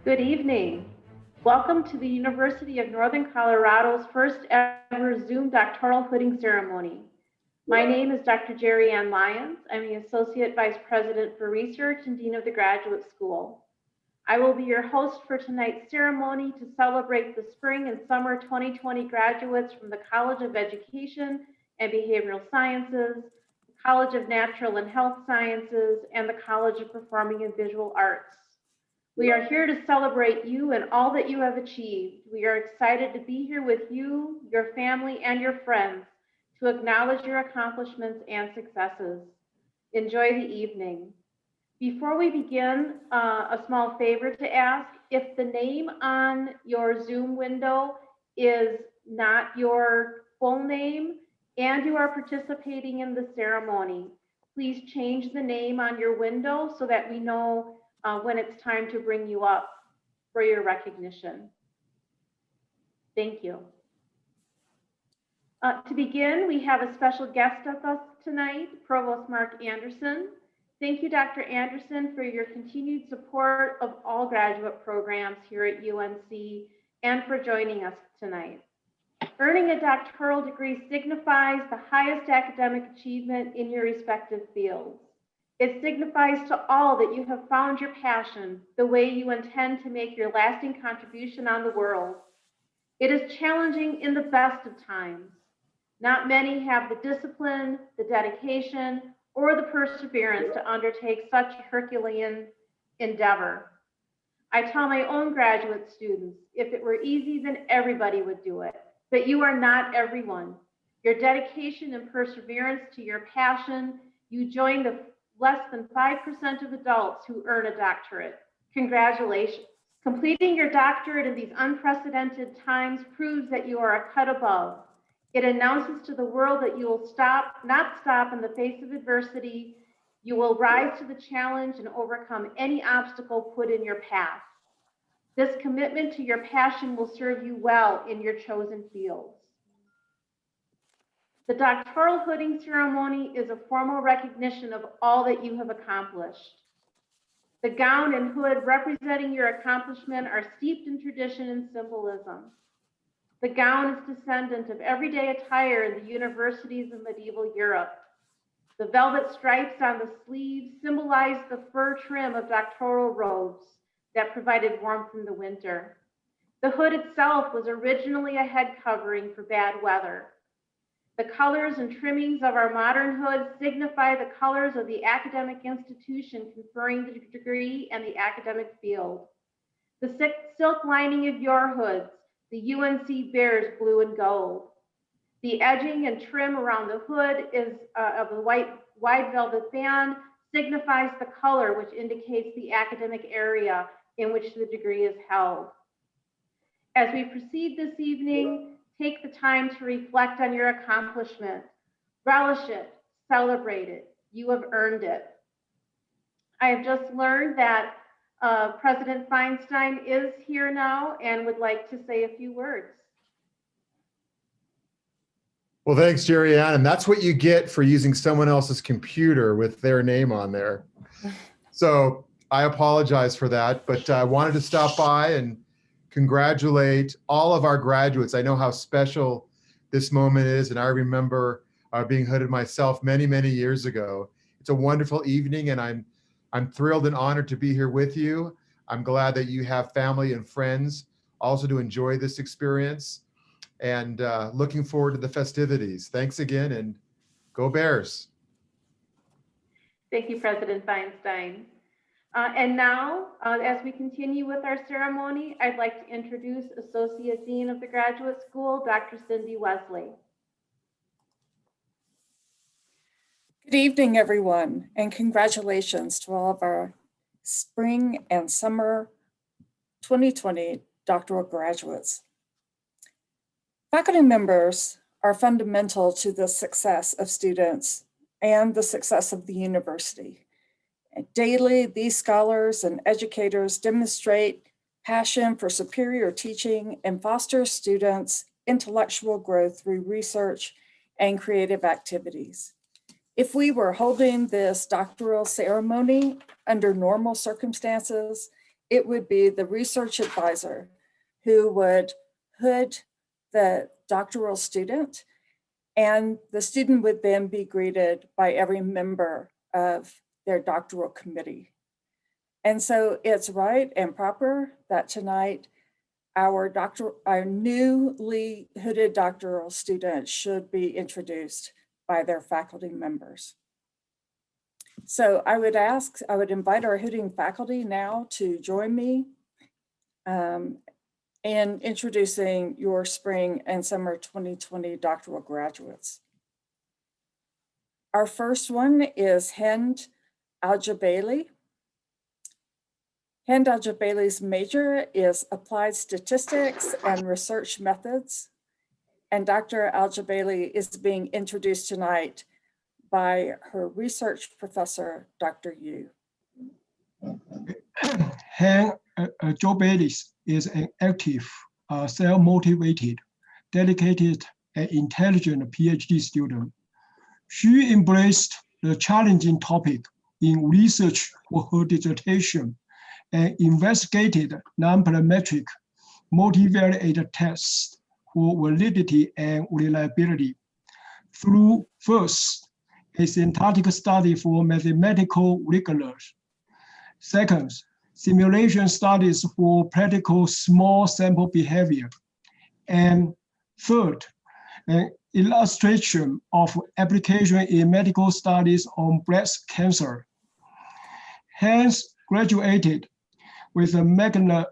Good evening. Welcome to the University of Northern Colorado's first ever Zoom Doctoral Hooding Ceremony. My name is Dr. Jerry Ann Lyons. I'm the Associate Vice President for Research and Dean of the Graduate School. I will be your host for tonight's ceremony to celebrate the spring and summer 2020 graduates from the College of Education and Behavioral Sciences, the College of Natural and Health Sciences, and the College of Performing and Visual Arts. We are here to celebrate you and all that you have achieved. We are excited to be here with you, your family, and your friends to acknowledge your accomplishments and successes. Enjoy the evening. Before we begin, a small favor to ask: if the name on your Zoom window is not your full name and you are participating in the ceremony, please change the name on your window so that we know when it's time to bring you up for your recognition. Thank you. To begin, we have a special guest with us tonight, Provost Mark Anderson. Thank you, Dr. Anderson, for your continued support of all graduate programs here at UNC and for joining us tonight. Earning a doctoral degree signifies the highest academic achievement in your respective fields. It signifies to all that you have found your passion, the way you intend to make your lasting contribution on the world. It is challenging in the best of times. Not many have the discipline, the dedication, or the perseverance to undertake such a Herculean endeavor. I tell my own graduate students, if it were easy, then everybody would do it. But you are not everyone. Your dedication and perseverance to your passion, you join the less than 5% of adults who earn a doctorate. Congratulations. Completing your doctorate in these unprecedented times proves that you are a cut above. It announces to the world that you will not stop in the face of adversity. You will rise to the challenge and overcome any obstacle put in your path. This commitment to your passion will serve you well in your chosen fields. The Doctoral Hooding Ceremony is a formal recognition of all that you have accomplished. The gown and hood representing your accomplishment are steeped in tradition and symbolism. The gown is descendant of everyday attire in the universities of medieval Europe. The velvet stripes on the sleeves symbolize the fur trim of doctoral robes that provided warmth in the winter. The hood itself was originally a head covering for bad weather. The colors and trimmings of our modern hoods signify the colors of the academic institution conferring the degree and the academic field. The silk lining of your hoods, the UNC bears blue and gold. The edging and trim around the hood is of the wide velvet band signifies the color, which indicates the academic area in which the degree is held. As we proceed this evening, take the time to reflect on your accomplishment. Relish it, celebrate it. You have earned it. I have just learned that President Feinstein is here now and would like to say a few words. Well, thanks, Jerry Ann. And that's what you get for using someone else's computer with their name on there. So I apologize for that, but I wanted to stop by and congratulate all of our graduates. I know how special this moment is, and I remember being hooded myself many, many years ago. It's a wonderful evening, and I'm thrilled and honored to be here with you. I'm glad that you have family and friends also to enjoy this experience, and looking forward to the festivities. Thanks again, and go Bears. Thank you, President Feinstein. And now, as we continue with our ceremony, I'd like to introduce Associate Dean of the Graduate School, Dr. Cindy Wesley. Good evening, everyone, and congratulations to all of our spring and summer 2020 doctoral graduates. Faculty members are fundamental to the success of students and the success of the university. Daily, these scholars and educators demonstrate passion for superior teaching and foster students' intellectual growth through research and creative activities. If we were holding this doctoral ceremony under normal circumstances, it would be the research advisor who would hood the doctoral student, and the student would then be greeted by every member of their doctoral committee. And so it's right and proper that tonight our newly hooded doctoral student should be introduced by their faculty members. So I would invite our hooding faculty now to join me in introducing your spring and summer 2020 doctoral graduates. Our first one is Hind Al-Jabaili. Hind Al-Jabaili's major is Applied Statistics and Research Methods, and Dr. Al-Jabaili is being introduced tonight by her research professor, Dr. Yu. Hind Al-Jabaili is an active, self-motivated, dedicated, and intelligent PhD student. She embraced the challenging topic in research for her dissertation and investigated non-parametric multivariate tests for validity and reliability through first, a syntactic study for mathematical regulars. Second, simulation studies for practical small sample behavior. And third, an illustration of application in medical studies on breast cancer. Hess graduated with a magna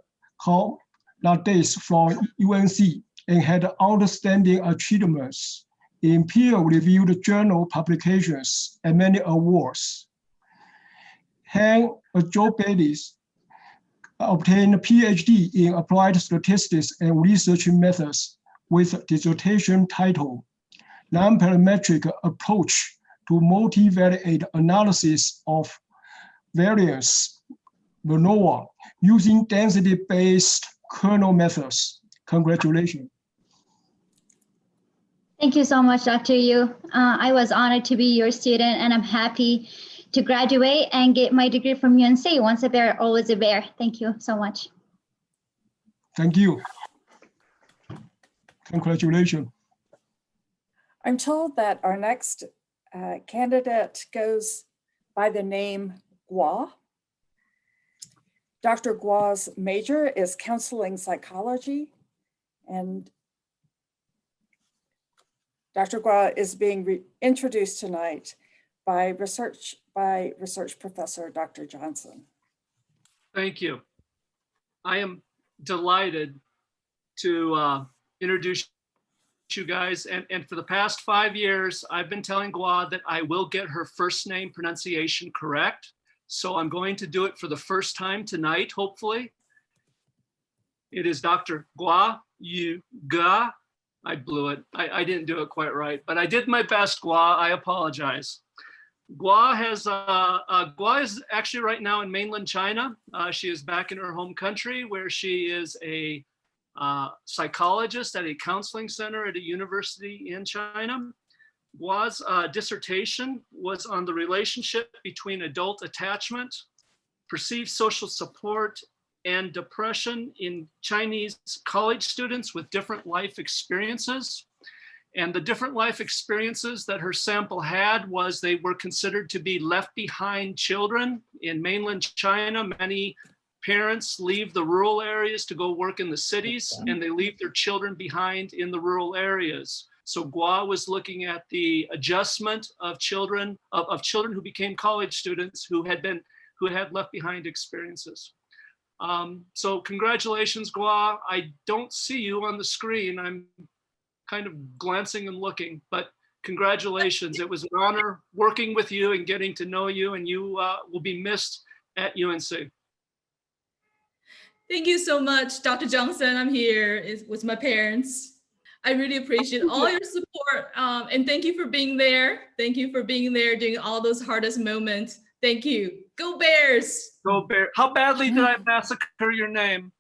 cum laude from UNC and had outstanding achievements in peer-reviewed journal publications and many awards. Hind Al-Jabaili obtained a PhD in applied statistics and research methods with dissertation title, Non-Parametric Approach to Multivariate Analysis of Variance ANOVA using density-based kernel methods. Congratulations. Thank you so much, Dr. Yu. I was honored to be your student, and I'm happy to graduate and get my degree from UNC. Once a bear, always a bear. Thank you so much. Thank you. Congratulations. I'm told that our next candidate goes by the name Gua. Dr. Gua's major is counseling psychology, and Dr. Gua is being introduced tonight by research professor Dr. Johnson. Thank you. I am delighted to introduce you guys. And for the past 5 years, I've been telling Gua that I will get her first name pronunciation correct. So I'm going to do it for the first time tonight, hopefully. It is Dr. Gua Yu Ga. I blew it. I didn't do it quite right, but I did my best, Gua. I apologize. Gua is actually right now in mainland China. She is back in her home country where she is a psychologist at a counseling center at a university in China. Gua's dissertation was on the relationship between adult attachment, perceived social support, and depression in Chinese college students with different life experiences. And the different life experiences that her sample had was they were considered to be left behind children. In mainland China, many parents leave the rural areas to go work in the cities, and they leave their children behind in the rural areas. So Gua was looking at the adjustment of children who became college students who had left behind experiences. So congratulations, Gua. I don't see you on the screen. I'm kind of glancing and looking, but congratulations. It was an honor working with you and getting to know you, and you will be missed at UNC. Thank you so much, Dr. Johnson. I'm here with my parents. I really appreciate all your support, and thank you for being there. Thank you for being there during all those hardest moments. Thank you. Go Bears! Go Bear. How badly did I massacre your name?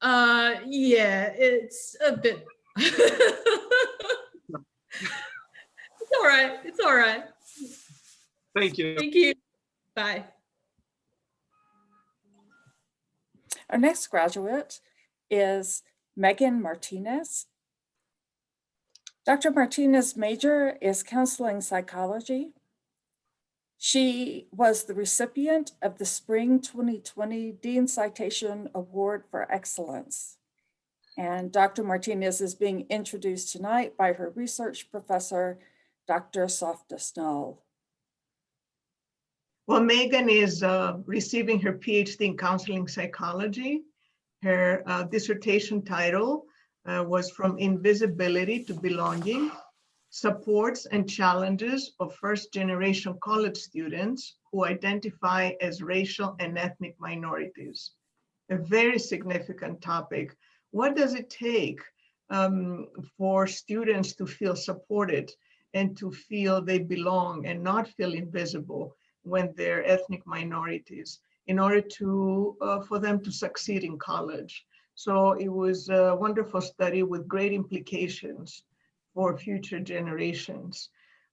Yeah, it's a bit. It's all right. It's all right. Thank you. Thank you. Bye. Our next graduate is Megan Martinez. Dr. Martinez's major is counseling psychology. She was the recipient of the Spring 2020 Dean Citation Award for Excellence. And Dr. Martinez is being introduced tonight by her research professor, Dr. Softus. Well, Megan is receiving her PhD in counseling psychology. Her dissertation title was From Invisibility to Belonging, Supports and Challenges of First-Generation College Students Who Identify as Racial and Ethnic Minorities. A very significant topic. What does it take for students to feel supported and to feel they belong and not feel invisible when they're ethnic minorities in order to for them to succeed in college? So it was a wonderful study with great implications for future generations.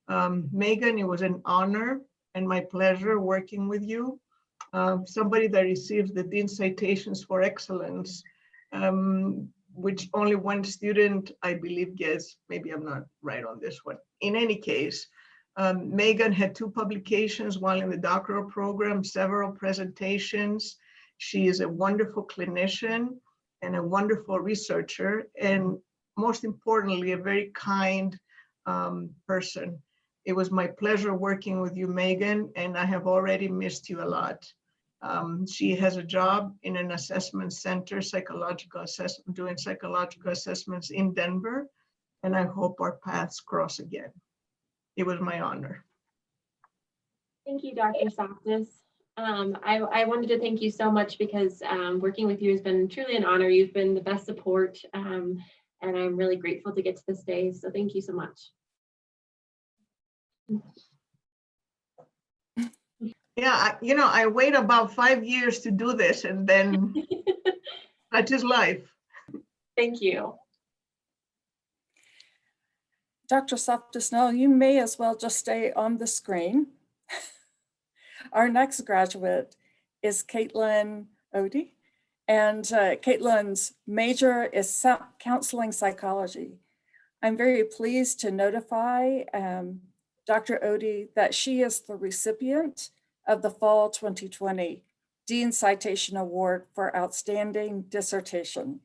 Megan, it was an honor and my pleasure working with you. Somebody that receives the Dean Citations for Excellence, which only one student, I believe, gets. Maybe I'm not right on this one. In any case, Megan had 2 publications while in the doctoral program, several presentations. She is a wonderful clinician and a wonderful researcher, and most importantly, a very kind person. It was my pleasure working with you, Megan, and I have already missed you a lot. She has a job in an assessment center, psychological assessment, doing psychological assessments in Denver, and I hope our paths cross again. It was my honor. Thank you, Dr. Softus. I wanted to thank you so much because working with you has been truly an honor. You've been the best support, and I'm really grateful to get to this day. So thank you so much. Yeah, I wait about 5 years to do this, and then that is life. Thank you. Dr. Softus, you may as well just stay on the screen. Our next graduate is Caitlin Odie, and Caitlin's major is counseling psychology. I'm very pleased to notify Dr. Odie that she is the recipient of the Fall 2020 Dean Citation Award for Outstanding Dissertation.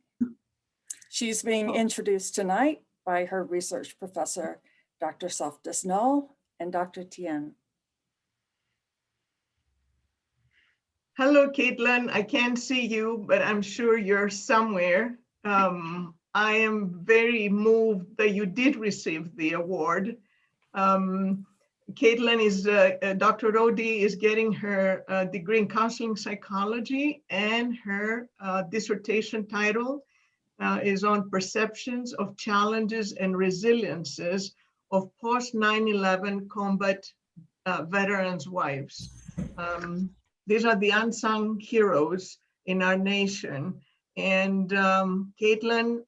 She's being introduced tonight by her research professor, Dr. Softus and Dr. Tien. Hello, Caitlin. I can't see you, but I'm sure you're somewhere. I am very moved that you did receive the award. Caitlin is, Dr. Odie is getting her degree in counseling psychology, and her dissertation title is on perceptions of challenges and resiliences of post 9/11 combat veterans' wives. These are the unsung heroes in our nation. And Caitlin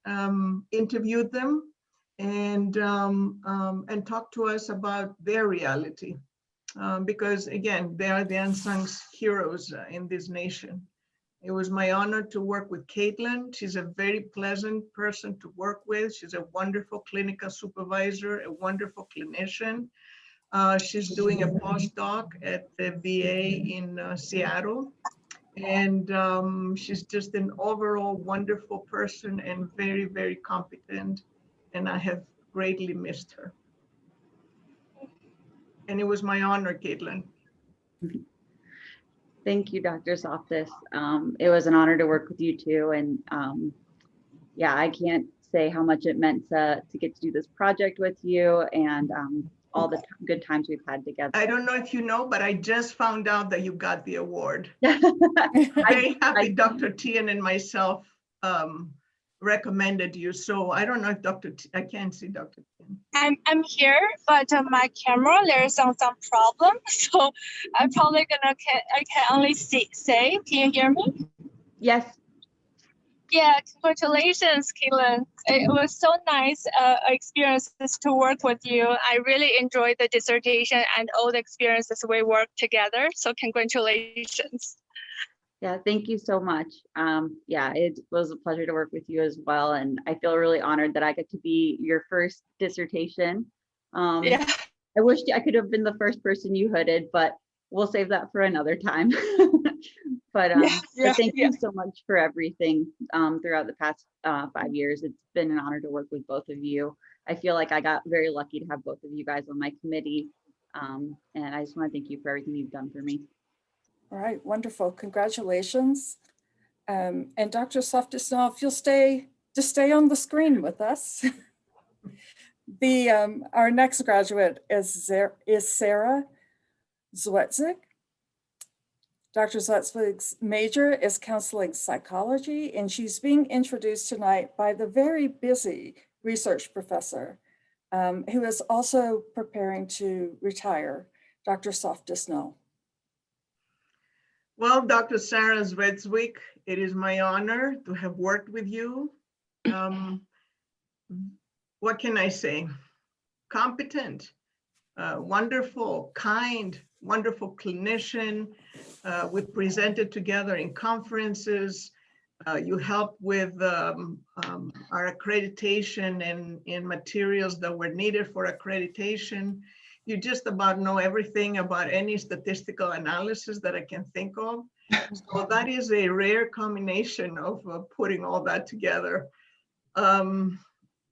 interviewed them and talked to us about their reality. Because again, they are the unsung heroes in this nation. It was my honor to work with Caitlin. She's a very pleasant person to work with. She's a wonderful clinical supervisor, a wonderful clinician. She's doing a postdoc at the VA in Seattle. And she's just an overall wonderful person and very, very competent. And I have greatly missed her. And it was my honor, Caitlin. Thank you, Dr. Softus. It was an honor to work with you too. And yeah, I can't say how much it meant to get to do this project with you, and all the good times we've had together. I don't know if you know, but I just found out that you got the award. Very happy Dr. Tien and myself recommended you. So I don't know if I can't see Dr. Tien. I'm here, but my camera, there's some problem. So I'm probably I can only say, can you hear me? Yes. Yeah, congratulations, Caitlin. It was so nice experiences to work with you. I really enjoyed the dissertation and all the experiences we worked together. So congratulations. Yeah, thank you so much. Yeah, it was a pleasure to work with you as well. And I feel really honored that I get to be your first dissertation. Yeah. I wish I could have been the first person you hooded, but we'll save that for another time. But thank you so much for everything throughout the past 5 years. It's been an honor to work with both of you. I feel like I got very lucky to have both of you guys on my committee. And I just want to thank you for everything you've done for me. All right, wonderful. Congratulations. And Dr. Softus, now if you'll stay on the screen with us. Our next graduate is Sarah Zwitzwig. Dr. Zwitzwig's major is counseling psychology, and she's being introduced tonight by the very busy research professor who is also preparing to retire, Dr. Softus. Well, Dr. Sarah Zwitzwig, it is my honor to have worked with you. What can I say? Competent, wonderful, kind, wonderful clinician. We've presented together in conferences. You helped with our accreditation and in materials that were needed for accreditation. You just about know everything about any statistical analysis that I can think of. So that is a rare combination of putting all that together.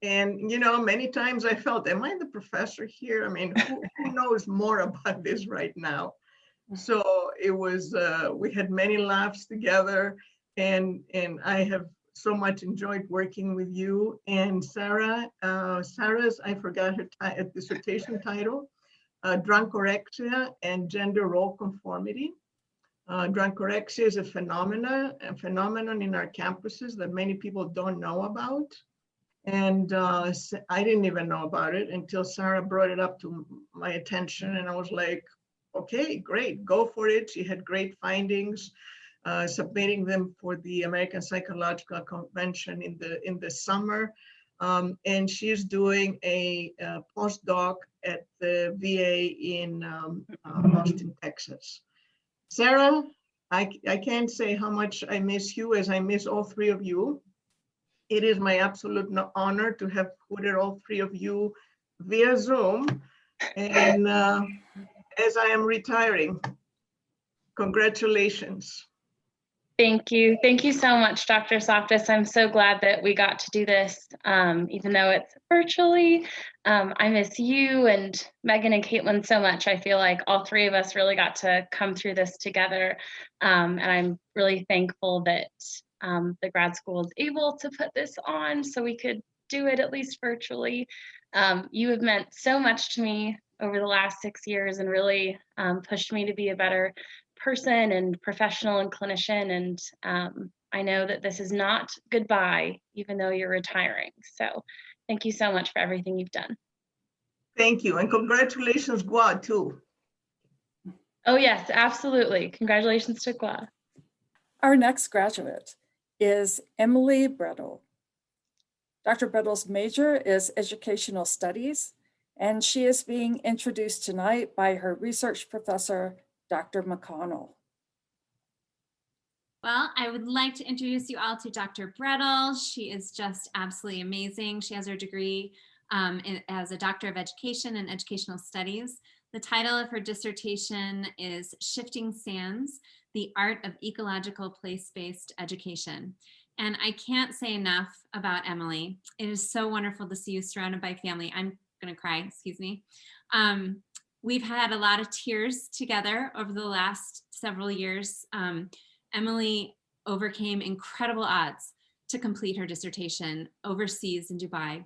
And, you know, many times I felt, am I the professor here? I mean, who knows more about this right now? So it was, we had many laughs together, and I have so much enjoyed working with you. And Sarah, Sarah's, I forgot her dissertation title, Drunkorexia and Gender Role Conformity. Drunkorexia is a phenomenon in our campuses that many people don't know about. And I didn't even know about it until Sarah brought it up to my attention, and I was like, okay, great, go for it. She had great findings, submitting them for the American Psychological Convention in the summer. And she's doing a postdoc at the VA in Austin, Texas. Sarah, I can't say how much I miss you as I miss all three of you. It is my absolute honor to have put all three of you via Zoom. And as I am retiring, congratulations. Thank you. Thank you so much, Dr. Softus. I'm so glad that we got to do this, even though it's virtually. I miss you and Megan and Caitlin so much. I feel like all three of us really got to come through this together. And I'm really thankful that the grad school is able to put this on so we could do it at least virtually. You have meant so much to me over the last 6 years and really pushed me to be a better person and professional and clinician. And I know that this is not goodbye, even though you're retiring. So thank you so much for everything you've done. Thank you. And congratulations, Gwa, too. Oh, yes, absolutely. Congratulations to Gwa. Our next graduate is Emily Brettel. Dr. Brettel's major is Educational Studies, and she is being introduced tonight by her research professor, Dr. Mcconnell. Well, I would like to introduce you all to Dr. Brettel. She is just absolutely amazing. She has her degree as a Doctor of Education and Educational Studies. The title of her dissertation is Shifting Sands, the Art of Ecological Place-Based Education. And I can't say enough about Emily. It is so wonderful to see you surrounded by family. I'm gonna cry, excuse me. We've had a lot of tears together over the last several years. Emily overcame incredible odds to complete her dissertation overseas in Dubai.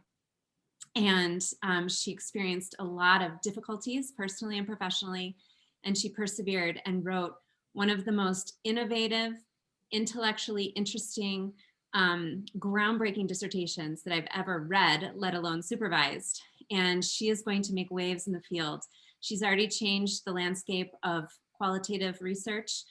And she experienced a lot of difficulties personally and professionally, and she persevered and wrote one of the most innovative, intellectually interesting, groundbreaking dissertations that I've ever read, let alone supervised. And she is going to make waves in the field. She's already changed the landscape of qualitative research.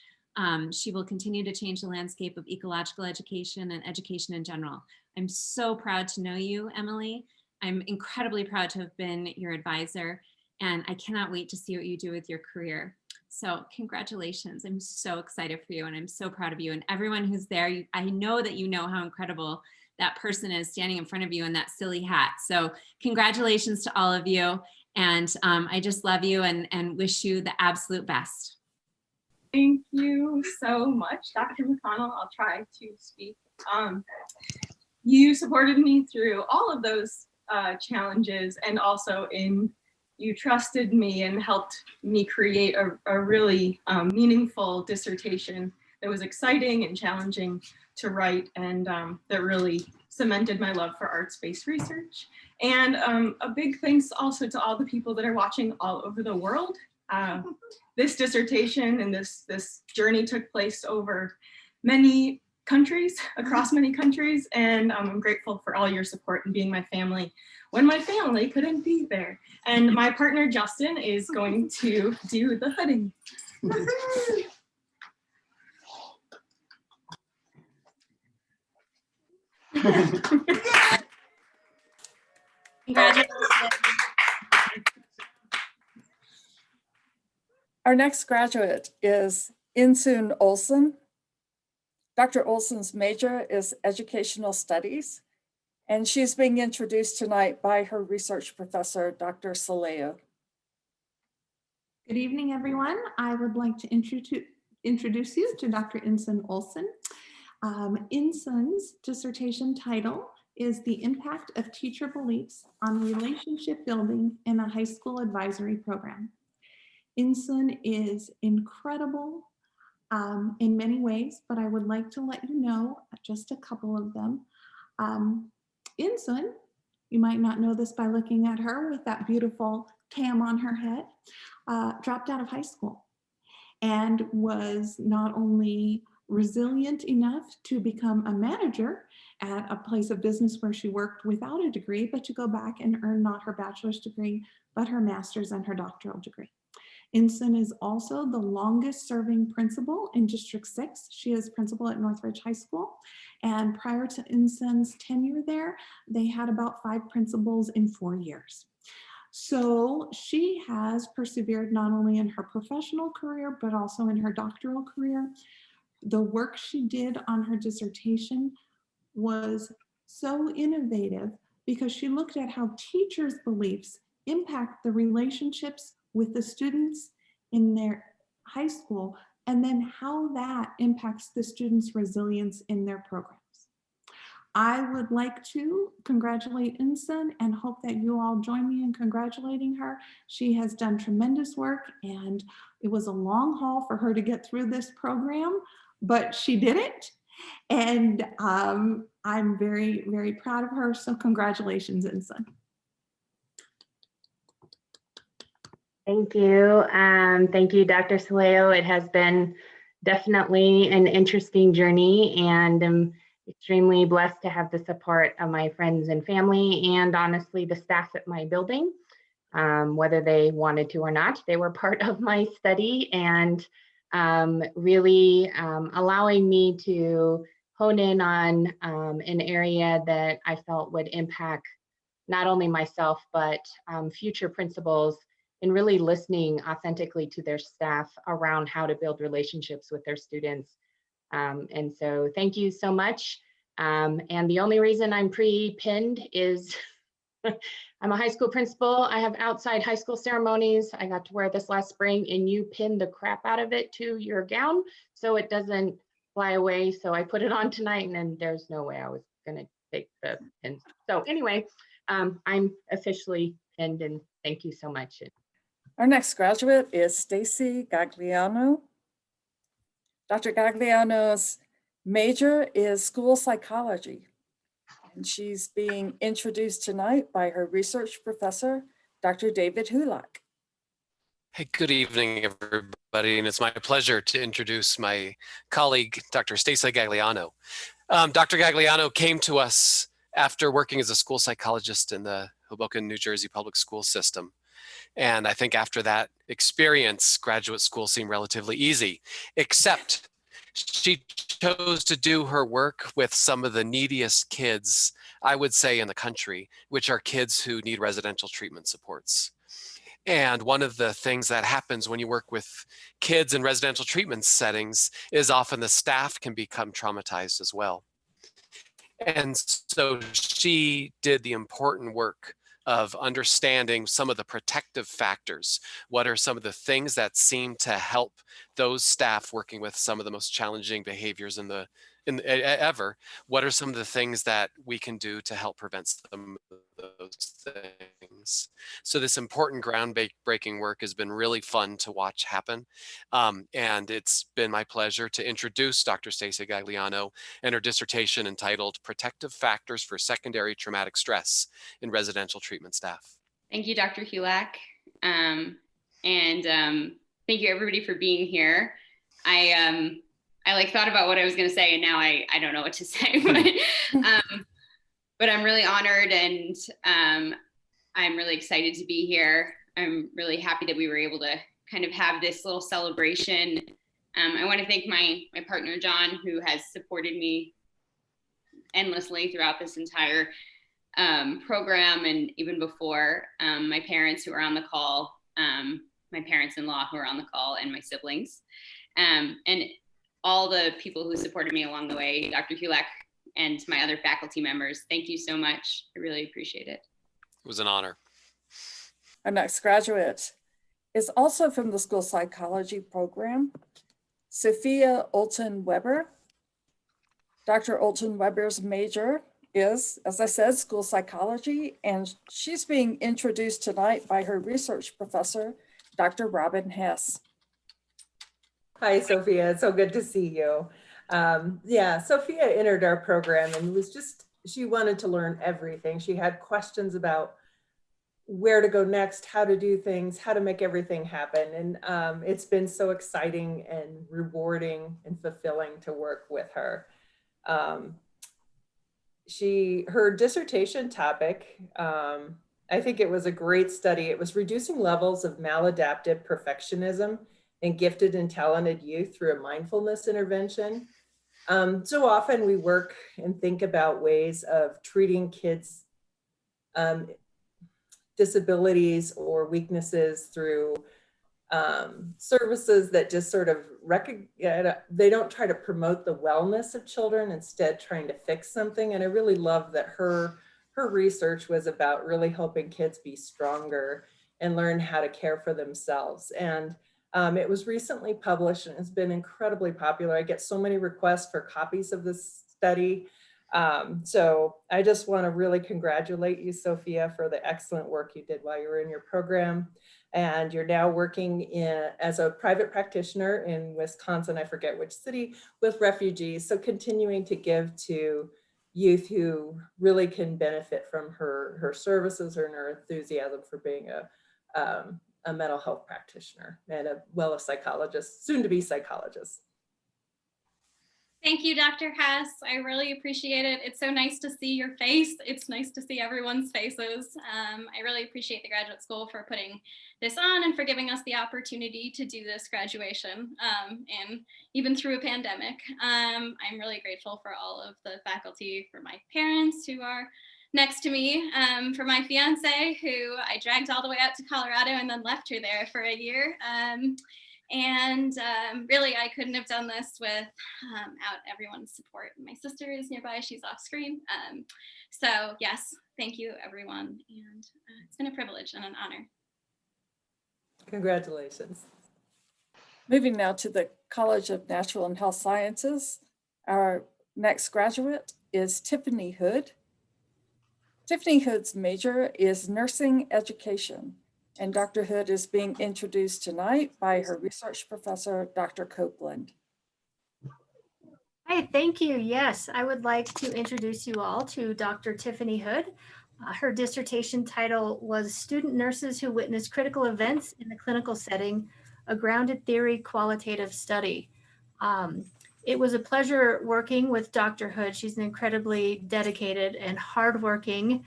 She will continue to change the landscape of ecological education and education in general. I'm so proud to know you, Emily. I'm incredibly proud to have been your advisor, and I cannot wait to see what you do with your career. So congratulations. I'm so excited for you and I'm so proud of you and everyone who's there. I know that you know how incredible that person is standing in front of you in that silly hat. So congratulations to all of you. And I just love you and wish you the absolute best. Thank you so much, Dr. Mcconnell. I'll try to speak. You supported me through all of those challenges, and also you trusted me and helped me create a really meaningful dissertation that was exciting and challenging to write, and that really cemented my love for arts-based research. And a big thanks also to all the people that are watching all over the world. This dissertation and this journey took place over many countries, across many countries, and I'm grateful for all your support and being my family when my family couldn't be there. And my partner Justin is going to do the hooding. Congratulations. Our next graduate is Insun Olson. Dr. Olson's major is Educational Studies, and she's being introduced tonight by her research professor, Dr. Saleo. Good evening, everyone. I would like to introduce you to Dr. Insun Olson. Insun's dissertation title is The Impact of Teacher Beliefs on Relationship Building in a High School Advisory Program. Insun is incredible in many ways, but I would like to let you know just a couple of them. Insun, you might not know this by looking at her with that beautiful tam on her head, dropped out of high school and was not only resilient enough to become a manager at a place of business where she worked without a degree, but to go back and earn not her bachelor's degree, but her master's and her doctoral degree. Insun is also the longest serving principal in District 6. She is principal at Northridge High School. And prior to Insun's tenure there, they had about 5 principals in 4 years. So she has persevered not only in her professional career, but also in her doctoral career. The work she did on her dissertation was so innovative because she looked at how teachers' beliefs impact the relationships with the students in their high school, and then how that impacts the students' resilience in their programs. I would like to congratulate Insun and hope that you all join me in congratulating her. She has done tremendous work, and it was a long haul for her to get through this program, but she did it. And I'm very, very proud of her. So congratulations, Insun. Thank you. Thank you, Dr. Saleo. It has been definitely an interesting journey, and I'm extremely blessed to have the support of my friends and family, and honestly, the staff at my building. Whether they wanted to or not, they were part of my study, and really allowing me to hone in on an area that I felt would impact not only myself, but future principals, and really listening authentically to their staff around how to build relationships with their students. And so thank you so much. And the only reason I'm pre-pinned is I'm a high school principal. I have outside high school ceremonies. I got to wear this last spring, and you pinned the crap out of it to your gown so it doesn't fly away. So I put it on tonight, and then there's no way I was gonna take the pins. So anyway, I'm officially pinned, and thank you so much. Our next graduate is Stacy Gagliano. Dr. Gagliano's major is school psychology, and she's being introduced tonight by her research professor, Dr. David Hulek. Hey, good evening, everybody, and it's my pleasure to introduce my colleague, Dr. Stacy Gagliano. Dr. Gagliano came to us after working as a school psychologist in the Hoboken, New Jersey public school system. And I think after that experience, graduate school seemed relatively easy, except she chose to do her work with some of the neediest kids, I would say, in the country, which are kids who need residential treatment supports. And one of the things that happens when you work with kids in residential treatment settings is often the staff can become traumatized as well. And so she did the important work of understanding some of the protective factors. What are some of the things that seem to help those staff working with some of the most challenging behaviors ever? What are some of the things that we can do to help prevent some of those things? So this important groundbreaking work has been really fun to watch happen. And it's been my pleasure to introduce Dr. Stacey Gagliano and her dissertation entitled Protective Factors for Secondary Traumatic Stress in Residential Treatment Staff. Thank you, Dr. Hulek. Thank you everybody for being here. I like thought about what I was going to say, and now I don't know what to say. But I'm really honored, and I'm really excited to be here. I'm really happy that we were able to kind of have this little celebration. I want to thank my partner John, who has supported me endlessly throughout this entire program, and even before. My parents who are on the call, my parents-in-law who are on the call, and my siblings, and all the people who supported me along the way, Dr. Hulek and my other faculty members. Thank you so much. I really appreciate it. It was an honor. Our next graduate is also from the school psychology program, Sophia Olson Weber. Dr. Olson Weber's major is, as I said, school psychology, and she's being introduced tonight by her research professor, Dr. Robin Hess. Hi, Sophia. It's so good to see you. Yeah, Sophia entered our program and she wanted to learn everything. She had questions about where to go next, how to do things, how to make everything happen. And it's been so exciting and rewarding and fulfilling to work with her. Her dissertation topic, I think it was a great study. It was reducing levels of maladaptive perfectionism in gifted and talented youth through a mindfulness intervention. So often we work and think about ways of treating kids' disabilities or weaknesses through services that just sort of they don't try to promote the wellness of children, instead trying to fix something. And I really love that her research was about really helping kids be stronger and learn how to care for themselves. And it was recently published and has been incredibly popular. I get so many requests for copies of this study. So I just want to really congratulate you, Sophia, for the excellent work you did while you were in your program. And you're now working as a private practitioner in Wisconsin, I forget which city, with refugees. So continuing to give to youth who really can benefit from her services and her enthusiasm for being a mental health practitioner and a psychologist, soon to be psychologist. Thank you, Dr. Hess. I really appreciate it. It's so nice to see your face. It's nice to see everyone's faces. I really appreciate the Graduate School for putting this on and for giving us the opportunity to do this graduation, and even through a pandemic. I'm really grateful for all of the faculty, for my parents who are next to me, for my fiance, who I dragged all the way out to Colorado and then left her there for a year. Really, I couldn't have done this without everyone's support. My sister is nearby, she's off screen. So yes, thank you everyone. And it's been a privilege and an honor. Congratulations. Moving now to the College of Natural and Health Sciences. Our next graduate is Tiffany Hood. Tiffany Hood's major is nursing education, and Dr. Hood is being introduced tonight by her research professor, Dr. Copeland. Hi, thank you. Yes, I would like to introduce you all to Dr. Tiffany Hood. Her dissertation title was Student Nurses Who Witness Critical Events in the Clinical Setting, a Grounded Theory Qualitative Study. It was a pleasure working with Dr. Hood. She's an incredibly dedicated and hardworking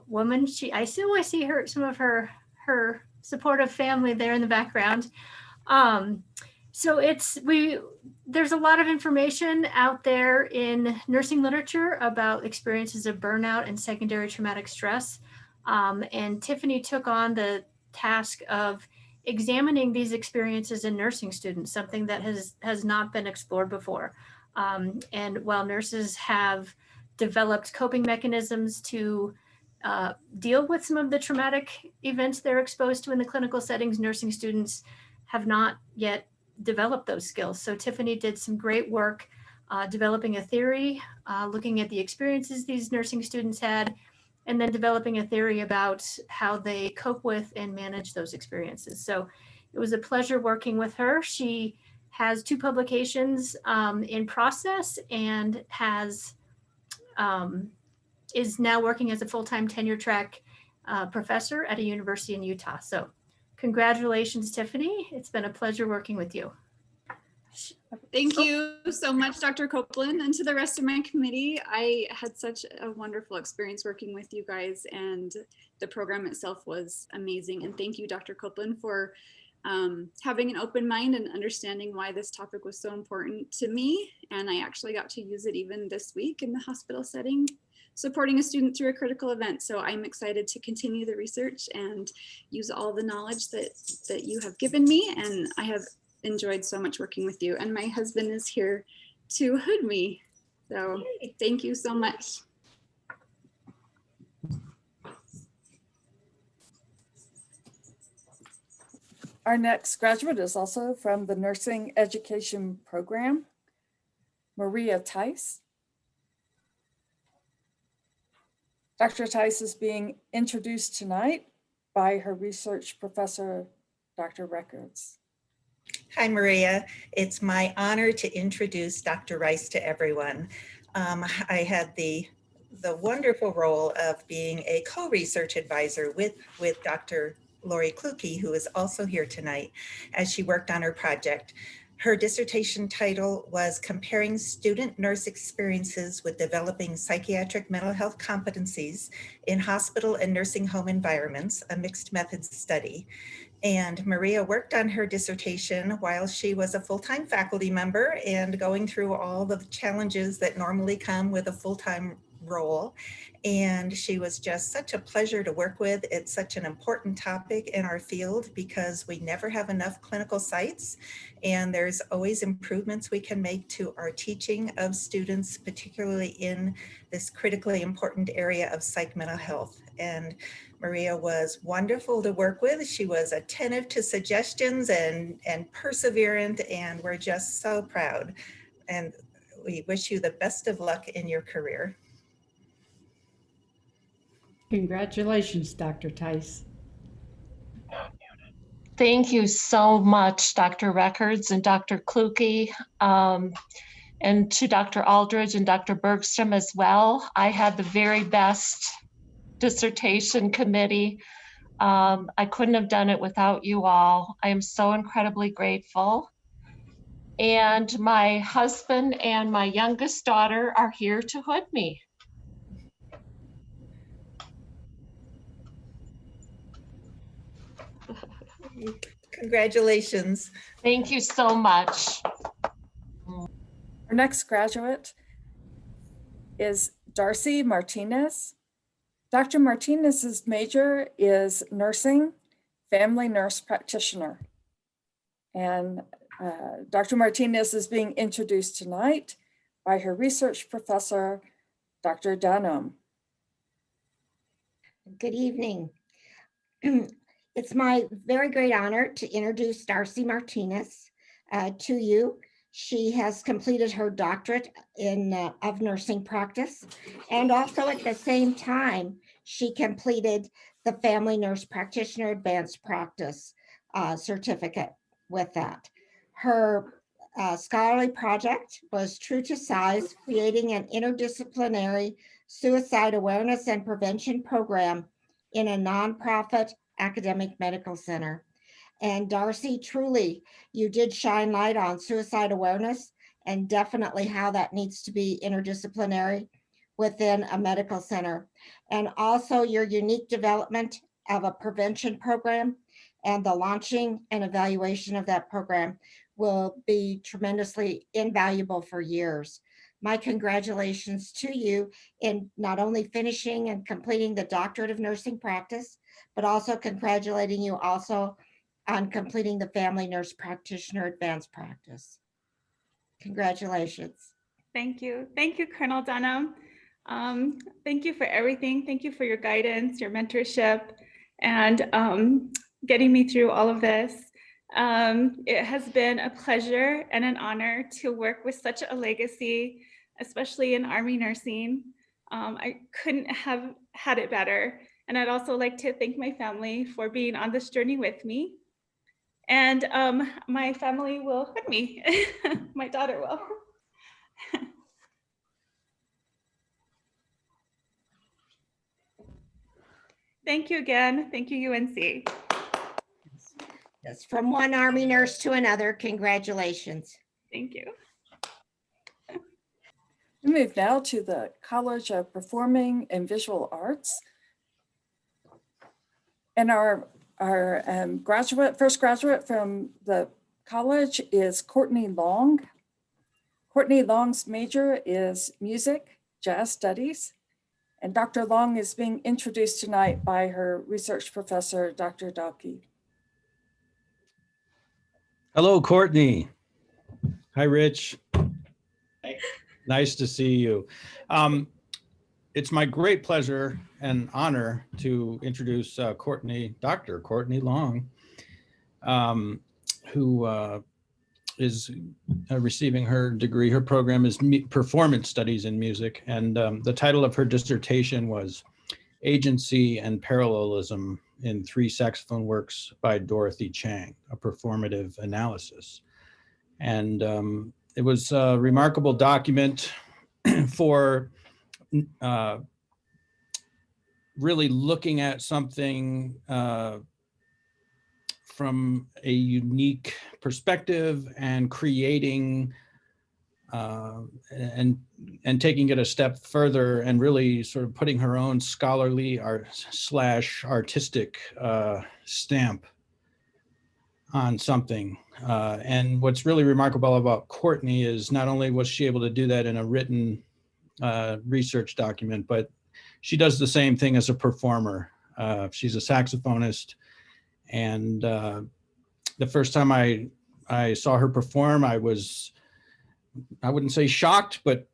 woman. I still always see some of her supportive family there in the background. So there's a lot of information out there in nursing literature about experiences of burnout and secondary traumatic stress. And Tiffany took on the task of examining these experiences in nursing students, something that has not been explored before. And while nurses have developed coping mechanisms to deal with some of the traumatic events they're exposed to in the clinical settings, nursing students have not yet developed those skills. So Tiffany did some great work developing a theory, looking at the experiences these nursing students had, and then developing a theory about how they cope with and manage those experiences. So it was a pleasure working with her. She has 2 publications in process and is now working as a full-time tenure track professor at a university in Utah. So congratulations, Tiffany. It's been a pleasure working with you. Thank you so much, Dr. Copeland, and to the rest of my committee. I had such a wonderful experience working with you guys, and the program itself was amazing. And thank you, Dr. Copeland, for having an open mind and understanding why this topic was so important to me. And I actually got to use it even this week in the hospital setting, supporting a student through a critical event. So I'm excited to continue the research and use all the knowledge that you have given me. And I have enjoyed so much working with you. And my husband is here to hood me. So thank you so much. Our next graduate is also from the nursing education program, Maria Tice. Dr. Tice is being introduced tonight by her research professor, Dr. Records. Hi, Maria. It's my honor to introduce Dr. Rice to everyone. I had the wonderful role of being a co-research advisor with Dr. Lori Kluke, who is also here tonight, as she worked on her project. Her dissertation title was Comparing Student Nurse Experiences with Developing Psychiatric Mental Health Competencies in Hospital and Nursing Home Environments, a Mixed Methods Study. And Maria worked on her dissertation while she was a full-time faculty member and going through all the challenges that normally come with a full-time role. And she was just such a pleasure to work with. It's such an important topic in our field because we never have enough clinical sites, and there's always improvements we can make to our teaching of students, particularly in this critically important area of psych mental health. And Maria was wonderful to work with. She was attentive to suggestions and perseverant, and we're just so proud. And we wish you the best of luck in your career. Congratulations, Dr. Tice. Thank you so much, Dr. Records and Dr. Kluke, and to Dr. Aldridge and Dr. Bergstrom as well. I had the very best dissertation committee. I couldn't have done it without you all. I am so incredibly grateful. And my husband and my youngest daughter are here to hood me. Congratulations. Thank you so much. Our next graduate is Darcie Martinez. Dr. Martinez's major is nursing, family nurse practitioner. And Dr. Martinez is being introduced tonight by her research professor, Dr. Dunham. Good evening. It's my very great honor to introduce Darcie Martinez to you. She has completed her doctorate of nursing practice, and also at the same time, she completed the Family Nurse Practitioner Advanced Practice certificate with that. Her scholarly project was True to Size, creating an interdisciplinary suicide awareness and prevention program in a nonprofit academic medical center. And Darcie, truly, you did shine light on suicide awareness and definitely how that needs to be interdisciplinary within a medical center. And also your unique development of a prevention program and the launching and evaluation of that program will be tremendously invaluable for years. My congratulations to you in not only finishing and completing the doctorate of nursing practice, but also congratulating you also on completing the family nurse practitioner advanced practice. Congratulations. Thank you. Thank you, Colonel Dunham. Thank you for everything. Thank you for your guidance, your mentorship, and getting me through all of this. It has been a pleasure and an honor to work with such a legacy, especially in Army nursing. I couldn't have had it better. And I'd also like to thank my family for being on this journey with me. And my family will hood me. My daughter will. Thank you again. Thank you, UNC. Yes, from one Army nurse to another, congratulations. Thank you. We move now to the College of Performing and Visual Arts. And our first graduate from the college is Courtney Long. Courtney Long's major is music, jazz studies, and Dr. Long is being introduced tonight by her research professor, Dr. Dalkey. Hello, Courtney. Hi, Rich. Nice to see you. It's my great pleasure and honor to introduce Dr. Courtney Long, who is receiving her degree. Her program is Performance Studies in Music, and the title of her dissertation was Agency and Parallelism in 3 Saxophone Works by Dorothy Chang, a Performative Analysis. And it was a remarkable document for really looking at something from a unique perspective and creating and taking it a step further and really sort of putting her own scholarly / artistic stamp on something. And what's really remarkable about Courtney is not only was she able to do that in a written research document, but she does the same thing as a performer. She's a saxophonist. And the first time I saw her perform, I wouldn't say shocked, but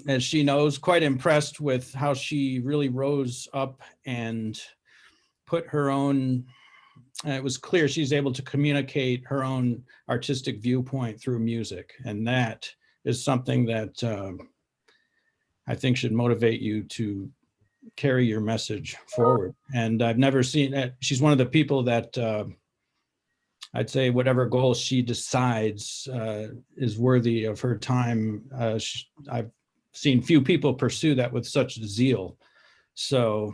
as she knows, quite impressed with how she really rose up and put her own, it was clear she's able to communicate her own artistic viewpoint through music. And that is something that I think should motivate you to carry your message forward. And I've never seen that. She's one of the people that I'd say whatever goal she decides is worthy of her time. I've seen few people pursue that with such zeal. So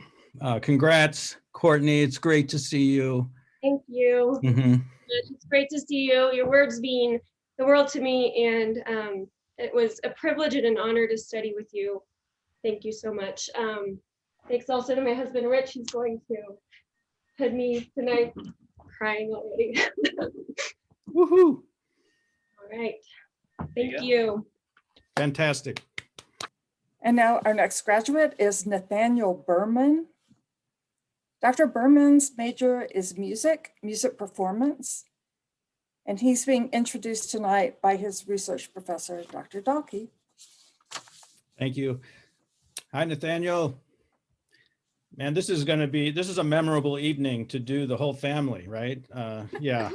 congrats, Courtney. It's great to see you. Thank you. Mm-hmm. It's great to see you. Your words mean the world to me, and it was a privilege and an honor to study with you. Thank you so much. Thanks also to my husband, Rich. He's going to hood me tonight. I'm crying already. Woohoo. All right. Thank you. Fantastic. And now our next graduate is Nathaniel Berman. Dr. Berman's major is music performance, and he's being introduced tonight by his research professor, Dr. Dalkey. Thank you. Hi, Nathaniel. Man, this is a memorable evening to do the whole family, right? Yeah.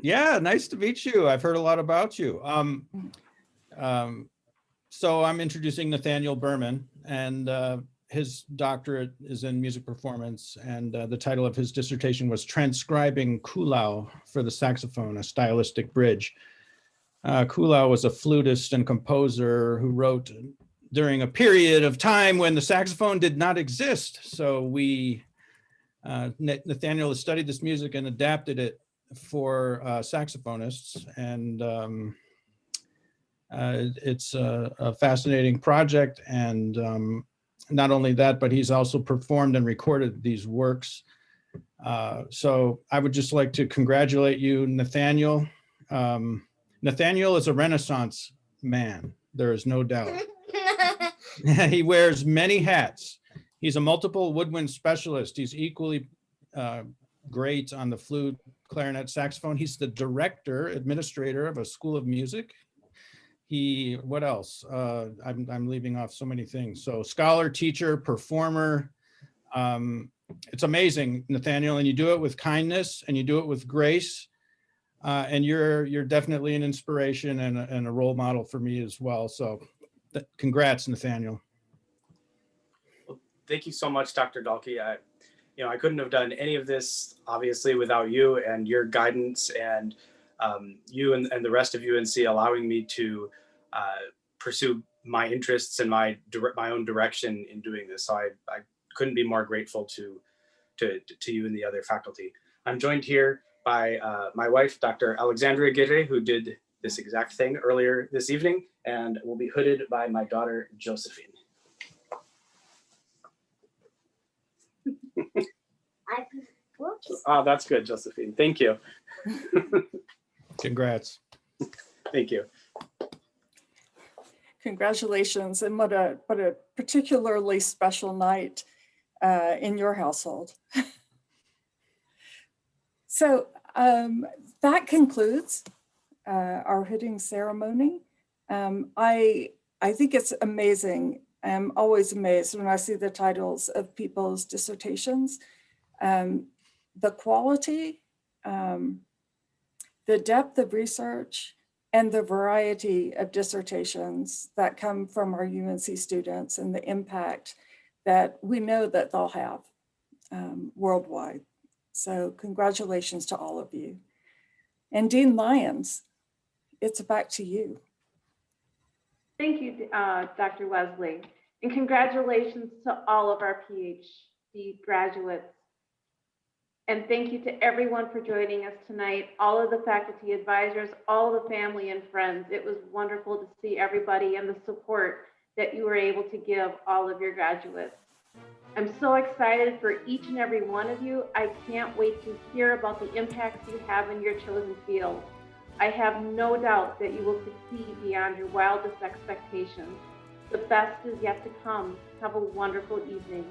Yeah, nice to meet you. I've heard a lot about you. So I'm introducing Nathaniel Berman, and his doctorate is in music performance, and the title of his dissertation was Transcribing Kulau for the Saxophone, a Stylistic Bridge. Kulau was a flutist and composer who wrote during a period of time when the saxophone did not exist. So Nathaniel has studied this music and adapted it for saxophonists. And it's a fascinating project. And not only that, but he's also performed and recorded these works. So I would just like to congratulate you, Nathaniel. Nathaniel is a Renaissance man, there is no doubt. He wears many hats. He's a multiple woodwind specialist. He's equally great on the flute, clarinet, saxophone. He's the director, administrator of a school of music. What else? I'm leaving off so many things. So scholar, teacher, performer. It's amazing, Nathaniel, and you do it with kindness and you do it with grace. And you're definitely an inspiration and a role model for me as well. So congrats, Nathaniel. Well, thank you so much, Dr. Dalkey. I couldn't have done any of this, obviously, without you and your guidance and you and the rest of UNC allowing me to pursue my interests and my own direction in doing this. So I couldn't be more grateful to you and the other faculty. I'm joined here by my wife, Dr. Alexandria Aguirre, who did this exact thing earlier this evening, and will be hooded by my daughter, Josephine. Oh, that's good, Josephine. Thank you. Congrats. Thank you. Congratulations, and what a particularly special night in your household. So that concludes our hooding ceremony. I think it's amazing. I'm always amazed when I see the titles of people's dissertations. The quality, the depth of research, and the variety of dissertations that come from our UNC students and the impact that we know that they'll have worldwide. So congratulations to all of you. And Dean Lyons, it's back to you. Thank you, Dr. Wesley, and congratulations to all of our PhD graduates. And thank you to everyone for joining us tonight, all of the faculty advisors, all the family and friends. It was wonderful to see everybody and the support that you were able to give all of your graduates. I'm so excited for each and every one of you. I can't wait to hear about the impacts you have in your chosen field. I have no doubt that you will succeed beyond your wildest expectations. The best is yet to come. Have a wonderful evening.